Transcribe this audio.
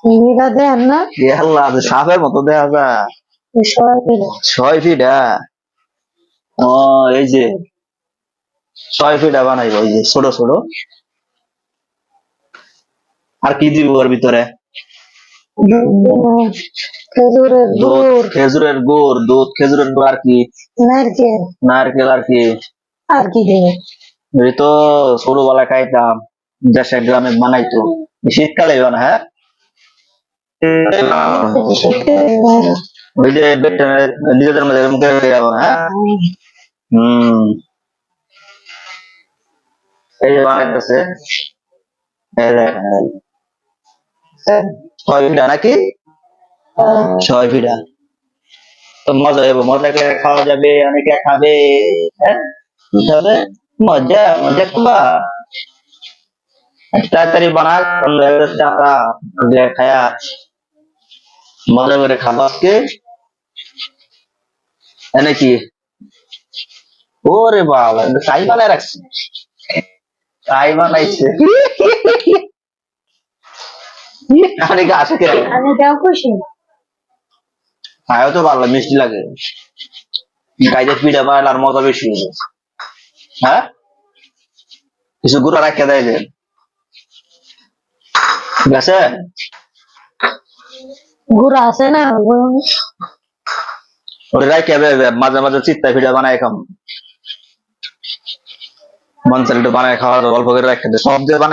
এটা দেন না আল্লাহ সাপের মতো দেখা যায় 6 ফিট। ও এই যে 6 ফিট বানাইবো এই যে ছোট ছোট। আর কি দিব ওর ভিতরে? খেজুরের গুড়, খেজুরের গুড়, দুধ, খেজুরের গুড়, আর কি? নারকেল। নারকেল, আর কি? আর কি দেবে? এই তো ছোটবেলায় খাইতাম, দেশের গ্রামে বানাইতো। শীতকালে না? হ্যাঁ, ওই যে নিজেদের মধ্যে মুখে যাবো। হ্যাঁ, হম, এই যে বানাইতেছে 6 ফিট নাকি? 6 ফিট। তো মজা হবে, মজা করে খাওয়া যাবে, অনেকে খাবে। হ্যাঁ, তাহলে মজা মজা করবা। তাড়াতাড়ি বানা, টাকা খায়া মজা করে খাবো আজকে নাকি? ওরে বাবা, তাই বানায় রাখছে, তাই বানাইছে। অনেকে আসে কে? আমি তাও খুশি। খায়ও তো ভালো, মিষ্টি লাগে। গাইদের পিঠা বানালে আর মজা বেশি হবে। হ্যাঁ, কিছু গুঁড়া রাখতে দেয় যে, ঠিক আছে? গুড় আছে না, ওটা রাখতে হবে, মাঝে মাঝে চিত্তা পিঠা বানায় খাম। মন চাইলে একটু বানায় খাওয়া, গল্প করে রাখতে সব দিয়ে বানায়।